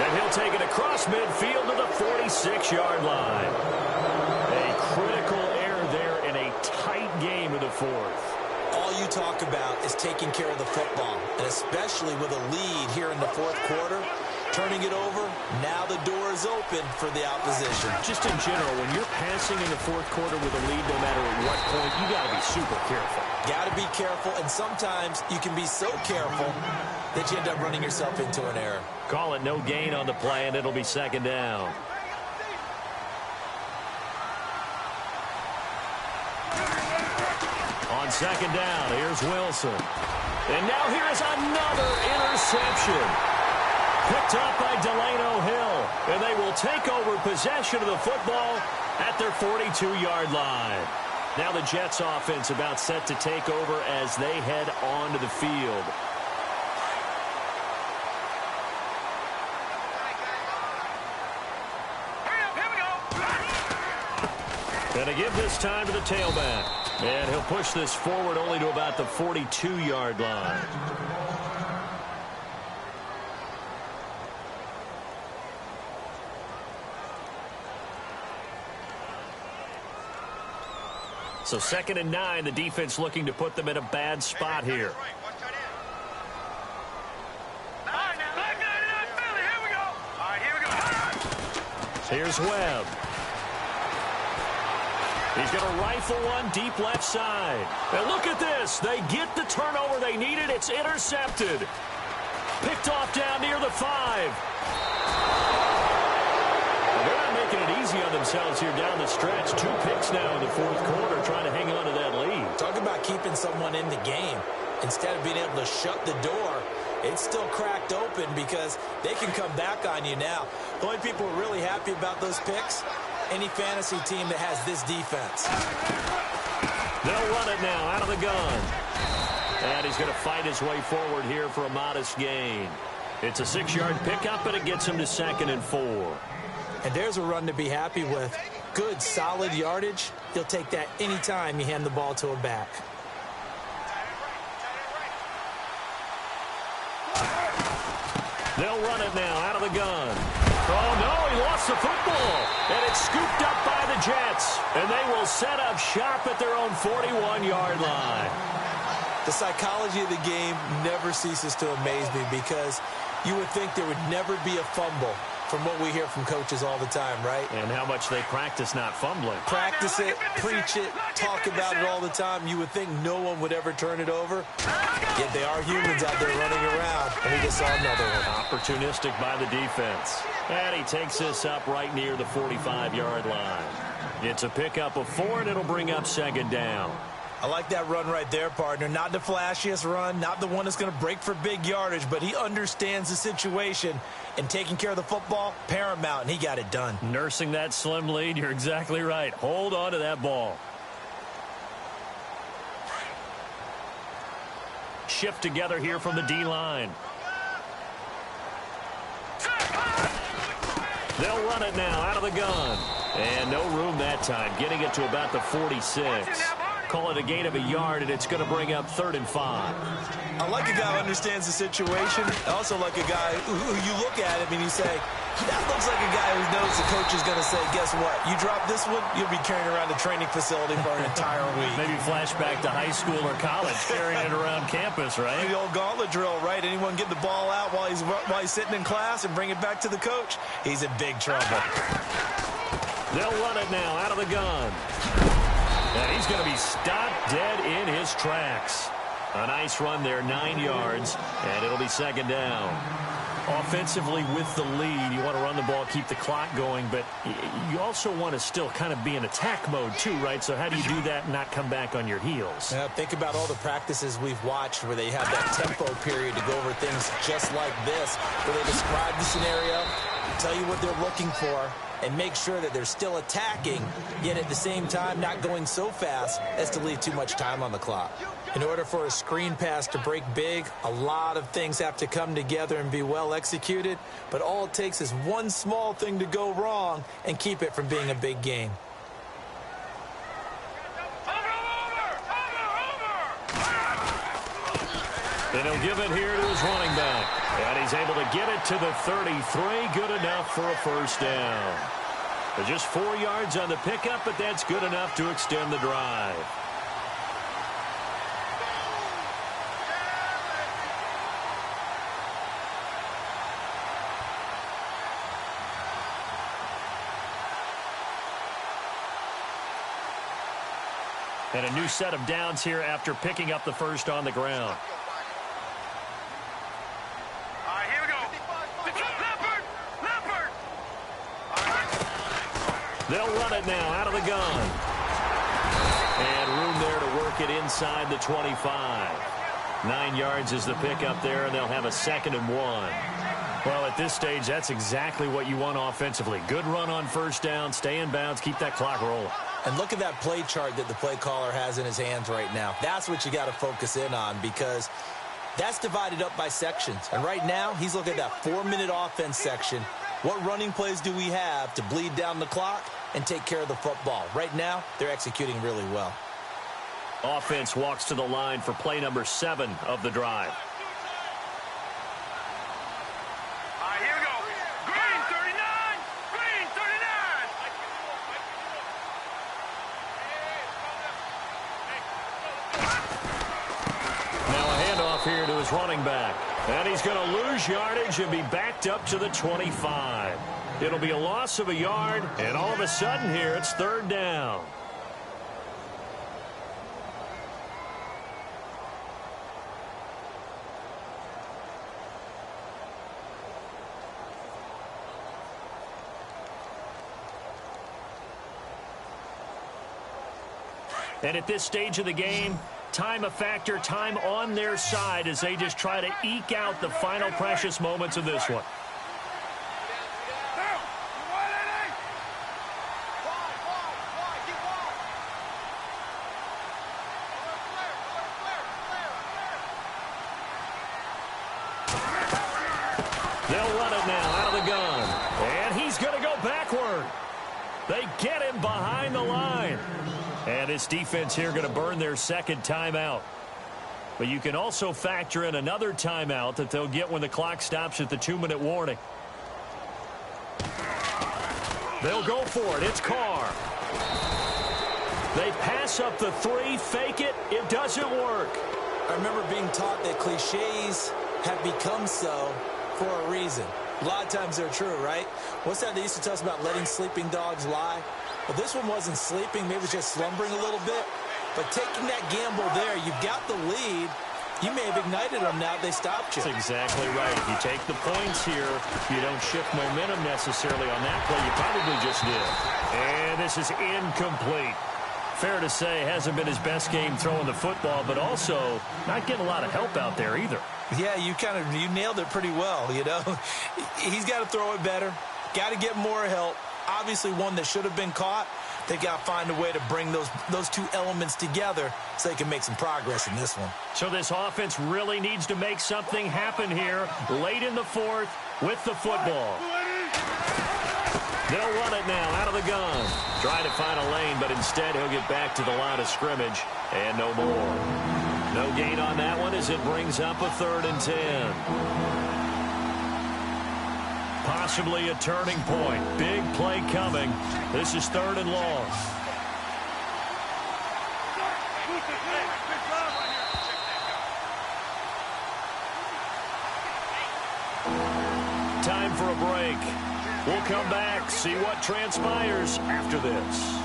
And he'll take it across midfield to the 46-yard line. A critical error there in a tight game of the 4th. All you talk about is taking care of the football, and especially with a lead here in the 4th quarter, turning it over, now the door is open for the opposition. Just in general, when you're passing in the 4th quarter with a lead, no matter at what point, you got to be super careful. Got to be careful, and sometimes you can be so careful that you end up running yourself into an error. Call it no gain on the play, and it'll be 2nd down. On 2nd down, here's Wilson. And now here is another interception. Picked up by Delano Hill. And they will take over possession of the football at their 42-yard line. Now the Jets offense about set to take over as they head onto the field. And to give this time to the tailback. And he'll push this forward only to about the 42-yard line. So 2nd and 9, the defense looking to put them in a bad spot here. Here's Webb. He's going to rifle one deep left side. And look at this. They get the turnover they needed. It's intercepted. Picked off down near the 5. They're not making it easy on themselves here down the stretch. 2 picks now in the 4th quarter trying to hang on to that lead. Talk about keeping someone in the game. Instead of being able to shut the door, it's still cracked open because they can come back on you now. The only people who are really happy about those picks, any fantasy team that has this defense. They'll run it now out of the gun. And he's going to fight his way forward here for a modest gain. It's a 6-yard pickup, and it gets him to 2nd and 4. And there's a run to be happy with. Good, solid yardage. He'll take that anytime you hand the ball to a back. They'll run it now out of the gun. Oh, no, he lost the football. And it's scooped up by the Jets. And they will set up shop at their own 41-yard line. The psychology of the game never ceases to amaze me because you would think there would never be a fumble from what we hear from coaches all the time, right? And how much they practice not fumbling. Practice it, preach it, talk about it all the time. You would think no one would ever turn it over. Yet they are humans out there running around, and we just saw another one. Opportunistic by the defense. And he takes this up right near the 45-yard line. It's a pickup of 4, and it'll bring up 2nd down. I like that run right there, partner. Not the flashiest run, not the one that's going to break for big yardage, but he understands the situation, and taking care of the football, paramount, and he got it done. Nursing that slim lead, you're exactly right. Hold on to that ball. Shift together here from the D-line. They'll run it now out of the gun. And no room that time, getting it to about the 46. Call it a gain of a yard, and it's going to bring up 3rd and 5. I like a guy who understands the situation. I also like a guy who you look at him and you say, that looks like a guy who knows the coach is going to say, guess what? You drop this one, you'll be carrying around the training facility for an entire week. Maybe flashback to high school or college, carrying it around campus, right? The old gauntlet drill, right? Anyone get the ball out while he's sitting in class and bring it back to the coach? He's in big trouble. They'll run it now out of the gun. And he's going to be stopped dead in his tracks. A nice run there, 9 yards, and it'll be 2nd down. Offensively with the lead, you want to run the ball, keep the clock going, but you also want to still kind of be in attack mode too, right? So how do you do that and not come back on your heels? Yeah, think about all the practices we've watched where they have that tempo period to go over things just like this, where they describe the scenario, tell you what they're looking for, and make sure that they're still attacking, yet at the same time not going so fast as to leave too much time on the clock. In order for a screen pass to break big, a lot of things have to come together and be well executed, but all it takes is one small thing to go wrong and keep it from being a big game. And he'll give it here to his running back. And he's able to get it to the 33. Good enough for a 1st down. But just 4 yards on the pickup, but that's good enough to extend the drive. And a new set of downs here after picking up the 1st on the ground. All right, here we go. Leopard! They'll run it now out of the gun. And room there to work it inside the 25. 9 yards is the pickup there, and they'll have a 2nd and 1. Well, at this stage, that's exactly what you want offensively. Good run on 1st down, stay in bounds, keep that clock rolling. And look at that play chart that the play caller has in his hands right now. That's what you got to focus in on because that's divided up by sections. And right now, he's looking at that 4-minute offense section. What running plays do we have to bleed down the clock and take care of the football? Right now, they're executing really well. Offense walks to the line for play number 7 of the drive. All right, here we go. Green 39! Green 39! running back. And he's going to lose yardage and be backed up to the 25. It'll be a loss of a yard, and all of a sudden here it's third down. And at this stage of the game, time a factor, time on their side as they just try to eke out the final precious moments of this one. They'll run it now out of the gun. And he's going to go backward. They get him behind the line. And this defense here going to burn their second timeout. But you can also factor in another timeout that they'll get when the clock stops at the 2-minute warning. They'll go for it. It's Carr. They pass up the 3, fake it. It doesn't work. I remember being taught that cliches have become so for a reason. A lot of times they're true, right? What's that they used to tell us about letting sleeping dogs lie? Well, this one wasn't sleeping. Maybe it was just slumbering a little bit. But taking that gamble there, you've got the lead. You may have ignited them now if they stopped you. That's exactly right. If you take the points here, you don't shift momentum necessarily on that play. You probably just did. And this is incomplete. Fair to say, hasn't been his best game throwing the football, but also not getting a lot of help out there either. Yeah, you nailed it pretty well, you know. He's got to throw it better. Got to get more help. Obviously one that should have been caught. They got to find a way to bring those two elements together so they can make some progress in this one. So this offense really needs to make something happen here late in the fourth with the football. They'll run it now out of the gun. Try to find a lane, but instead he'll get back to the line of scrimmage and no more. No gain on that one as it brings up a 3rd and 10. Possibly a turning point. Big play coming. This is 3rd and long. Time for a break. We'll come back, see what transpires after this.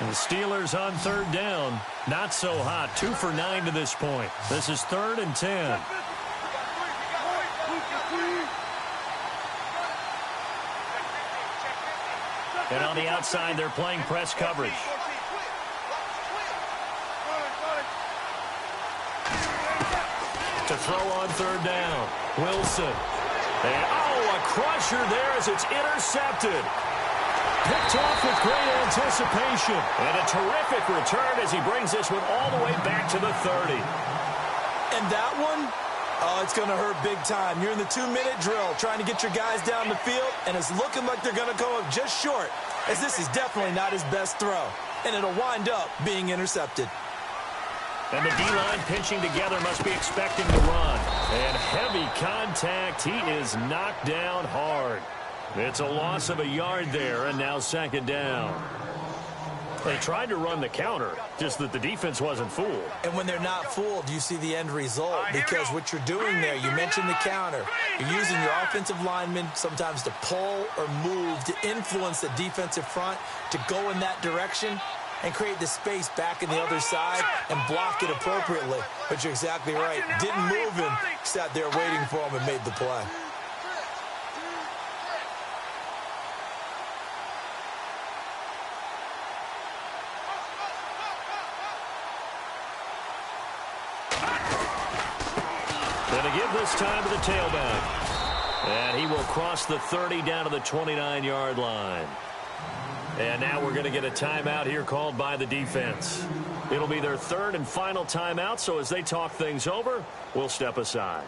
And the Steelers on 3rd down. Not so hot. 2 for 9 to this point. This is 3rd and 10. And on the outside, they're playing press coverage. To throw on 3rd down. Wilson. And, a crusher there as it's intercepted. Picked off with great anticipation. And a terrific return as he brings this one all the way back to the 30. And that one, it's going to hurt big time. You're in the 2-minute drill trying to get your guys down the field, and it's looking like they're going to come up just short, as this is definitely not his best throw. And it'll wind up being intercepted. And the D-line pinching together must be expecting to run. And heavy contact. He is knocked down hard. It's a loss of a yard there, and now 2nd down. They tried to run the counter, just that the defense wasn't fooled. And when they're not fooled, you see the end result, because what you're doing there, you mentioned the counter. You're using your offensive linemen sometimes to pull or move to influence the defensive front to go in that direction and create the space back in the other side and block it appropriately. But you're exactly right. Didn't move him, sat there waiting for him and made the play. Going to give this time to the tailback. And he will cross the 30 down to the 29-yard line. And now we're going to get a timeout here called by the defense. It'll be their 3rd and final timeout, so as they talk things over, we'll step aside.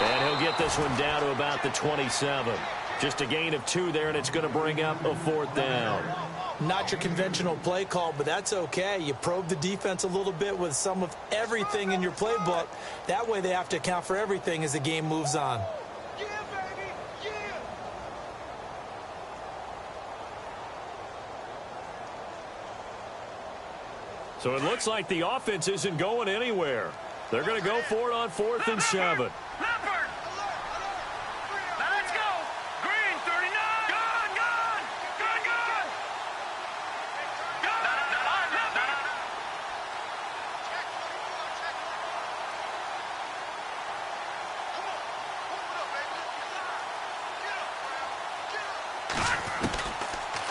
And he'll get this one down to about the 27. Just a gain of 2 there, and it's going to bring up a 4th down. Not your conventional play call, but that's okay. You probe the defense a little bit with some of everything in your playbook. That way they have to account for everything as the game moves on. Yeah, baby! Yeah! So it looks like the offense isn't going anywhere. They're going to go for it on 4th and 7. Leopard! Now let's go! Green, 39! Gone! Gone! Gone! Gone! Gone! Leopard!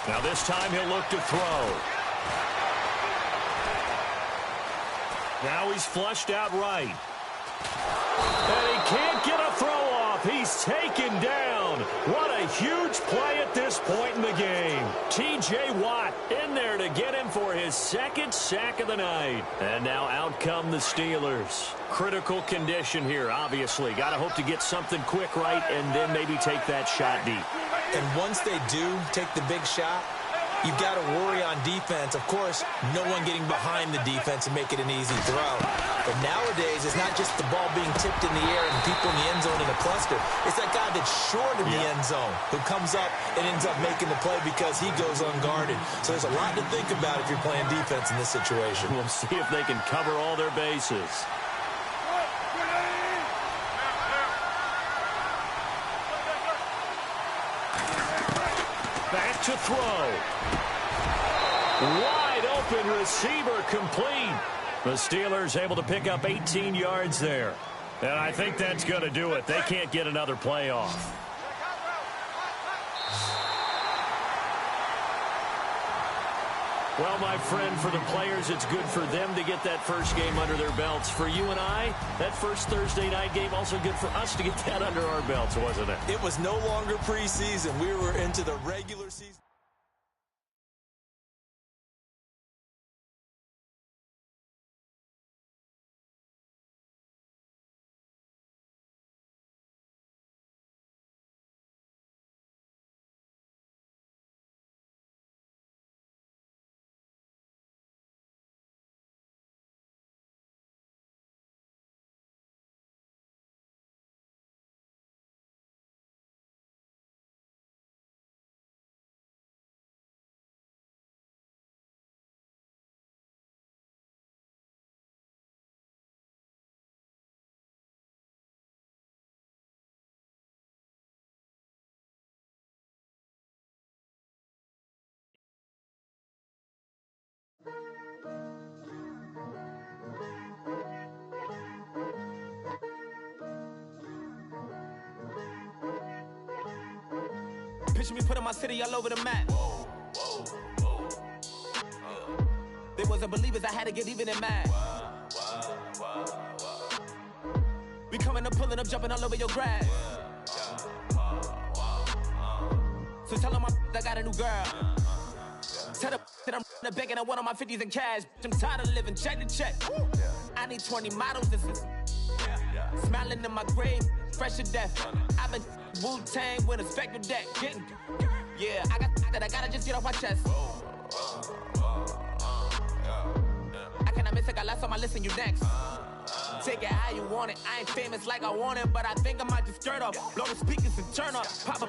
Now this time he'll look to throw. Now he's flushed out right. And he can't get a throw off. He's taken down. What a huge play at this point in the game. T.J. Watt in there to get him for his 2nd sack of the night. And now out come the Steelers. Critical condition here, obviously. Got to hope to get something quick right and then maybe take that shot deep. And once they do take the big shot, you've got to worry on defense. Of course, no one getting behind the defense and make it an easy throw. But nowadays, it's not just the ball being tipped in the air and people in the end zone in a cluster. It's that guy that's short in the end zone who comes up and ends up making the play because he goes unguarded. So there's a lot to think about if you're playing defense in this situation. We'll see if they can cover all their bases. Back to throw. Wide open receiver complete. The Steelers able to pick up 18 yards there. And I think that's going to do it. They can't get another play off. Well, my friend, for the players, it's good for them to get that first game under their belts. For you and I, that first Thursday night game, also good for us to get that under our belts, wasn't it? It was no longer preseason. We were into the regular season. Picture me putting my city all over the map. They wasn't believers, I had to get even and mad. We coming up, pulling up, jumping all over your grass. So tell them I got a new girl. Tell them that I'm the bank and I want on my 50s in cash. I'm tired of living check to check. I need 20 models, this is smiling in my grave, fresh to death. I've been Wu-Tang with a spectral deck. Getting, yeah, I gotta just get off my chest. I cannot miss it, got last on my list and you next. Take it how you want it. I ain't famous like I want it, but I think I might just skirt off. Blow the speakers and turn up. Pop up.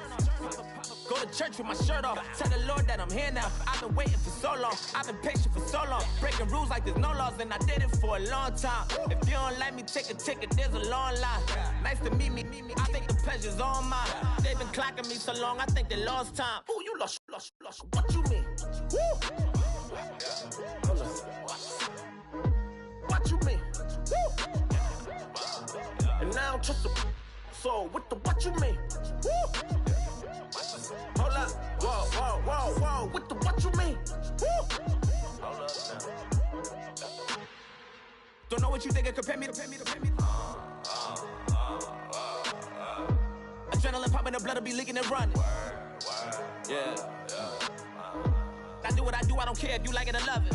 Go to church with my shirt off. Tell the Lord that I'm here now. I've been waiting for so long. I've been patient for so long. Breaking rules like there's no laws, and I did it for a long time. If you don't like me, take a ticket. There's a long line. Nice to meet me. I think the pleasure's all mine. They've been clocking me so long, I think they lost time. Ooh, you lost. What you mean? Woo! What you mean? Woo! And now I don't trust the so what you mean? Woo! Hold up, whoa, with the what you mean? Woo! Hold up now. Don't know what you think it compare me to. Adrenaline popping, the blood will be leaking and running. Yeah. I do what I do, I don't care if you like it or love it.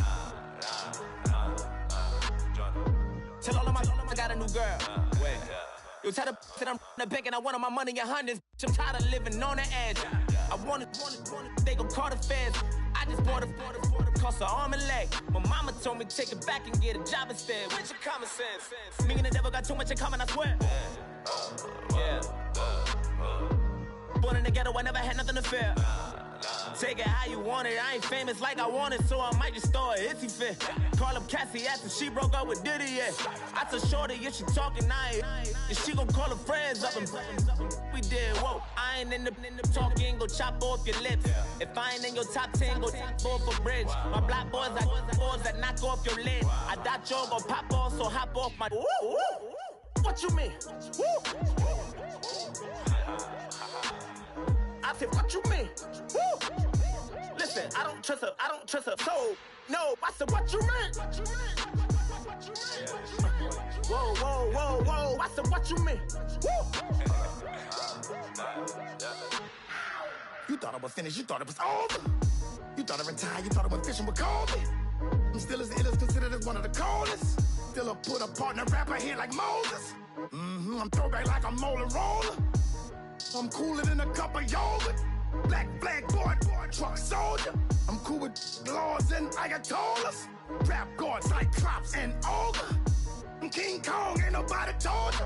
Tell all of my I got a new girl. Wait. You tell the that I'm the bank and I want my money in hundreds. I'm tired of living on the edge. I want it, they gon' call the feds. I just bought a cost an arm and leg. My mama told me take it back and get a job instead. Where's your common sense? Me and the devil got too much in common, I swear. Yeah. Born in the ghetto, I never had nothing to fear. Take it how you want it. I ain't famous like I want it, so I might just throw a hissy fit. Call up Cassie after she broke up with Diddy, yeah. I told Shorty if she talking, and she gon' call her friends up and we did, whoa. I ain't in the talking, go chop off your lips. If I ain't in your top 10, go top 4 for bridge. My black boys like boys that knock off your lid. I thought you gon' pop off, so hop off my. What you mean? I said, what you mean? Woo! Listen, I don't trust her soul. No, I said, what you mean? Whoa, whoa, whoa, whoa. I said, what you mean? Woo! You thought I was finished, you thought it was over. You thought I retired, you thought I went fishing with Kobe. I'm still as ill as considered as one of the coldest. Still a put a partner rapper here like Moses. I'm throwback like a molar roller. I'm cooler than a cup of yogurt. Black flag boy, truck soldier. I'm cool with laws and Ayatollahs. Rap god, Cyclops and Ogre. I'm King Kong, ain't nobody told you.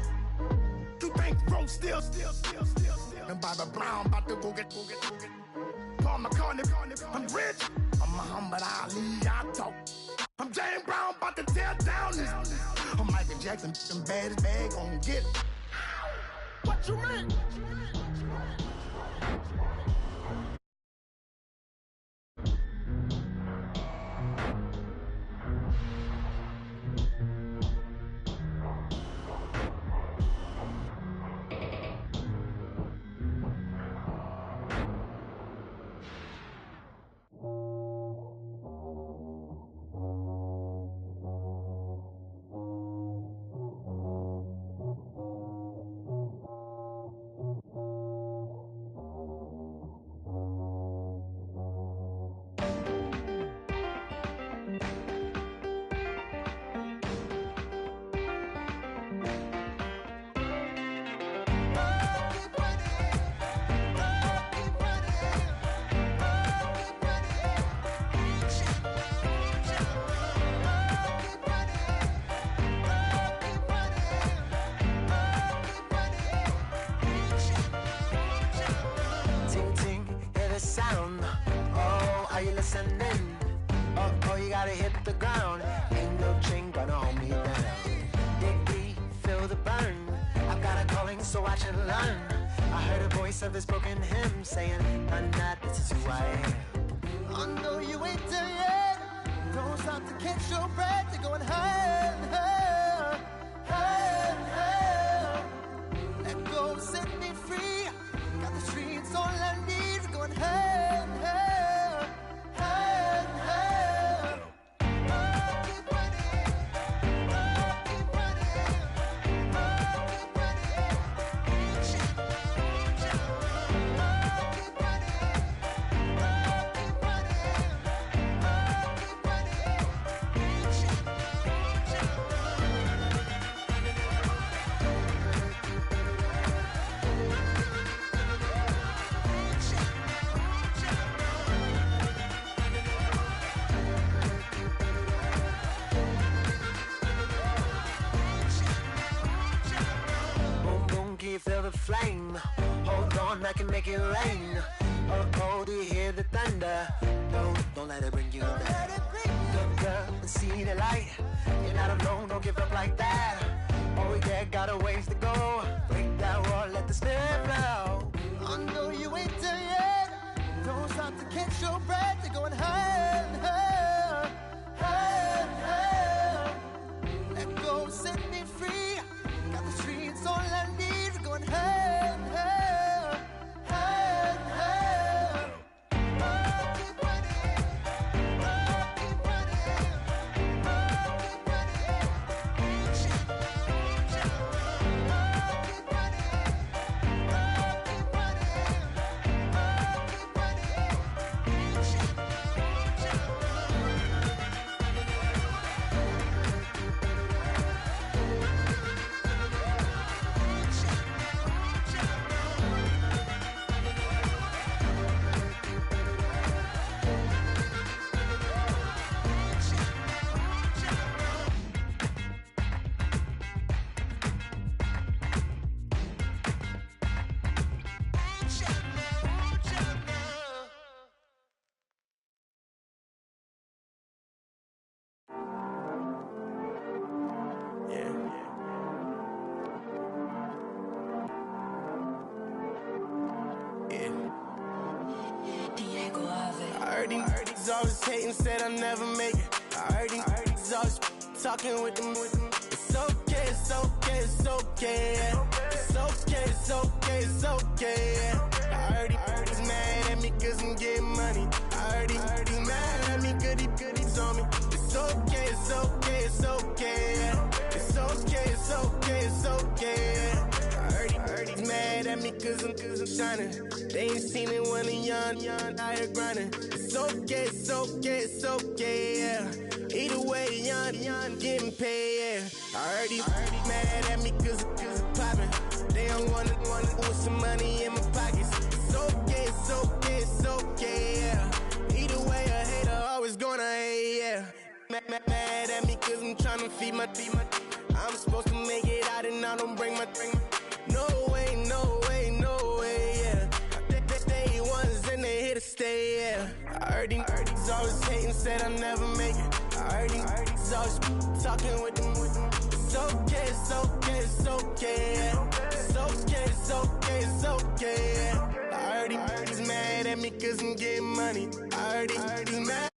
You think road still. And Bobby Brown about to go get. Paul McCartney, I'm rich. I'm Muhammad Ali, I talk. I'm James Brown, about to tear down this. I'm Michael Jackson, them bad as bad, gon' get it. What you mean? Oh, you gotta hit the ground. Ain't no chain gonna hold me down. Dig deep, feel the burn. I've got a calling, so I should learn. I heard a voice of this broken hymn saying, "I'm not, this is who I am." I know you ain't there yet. Don't stop to catch your breath. You're going higher, higher, higher, higher. Let go, set me free. Got the streets all I need. We're going higher, higher, higher, higher. Keep running, keep running, keep running. Reach it, reach it. Keep running, keep running, keep running. Reach it, reach it. Boom, boom, can you feel the flame? Hold on, I can make it rain. Oh, do you hear the thunder? Don't let it bring you down. Look up and see the light. You're not alone, don't give up like that. Oh yeah, got a ways to go. Break that wall, let the spirit flow. I know you ain't there yet. Don't stop to catch your breath. You're going higher, higher, higher, higher. Let go, set me free. Got the streets all I need. We're going higher, higher, higher, higher. Keep running, keep running, keep running. Reach it, reach it. Keep running, keep running, keep running. Reach it, reach it. heard these always hating, said I'll never make it. I heard these always talking with them. It's okay, it's okay, it's okay, yeah. It's okay, it's okay, it's okay, yeah. I heard he's mad at me cause I'm getting money. I heard he's mad at me cause he's on me. It's okay, it's okay, it's okay, yeah. It's okay, it's okay, it's okay, yeah. I heard he's mad at me cause I'm shining. They ain't seen it when I'm young, out here grinding. It's okay, it's okay, it's okay, yeah. Either way, young, getting paid, yeah. I heard he's mad at me cause I'm poppin'. They don't wanna put some money in my pockets. It's okay, it's okay, it's okay, yeah. Either way, a hater always gonna hate, yeah. Mad at me cause I'm tryna feed my I'm supposed to make it out and I don't bring my No way, no way, no way, yeah. They ones and they here to stay, yeah. I heard these always hating, said I'll never make it. I heard these always talking with them. It's okay, it's okay, it's okay, yeah. It's okay, it's okay, it's okay, yeah. I heard he's mad at me cause I'm getting money. I heard he's mad.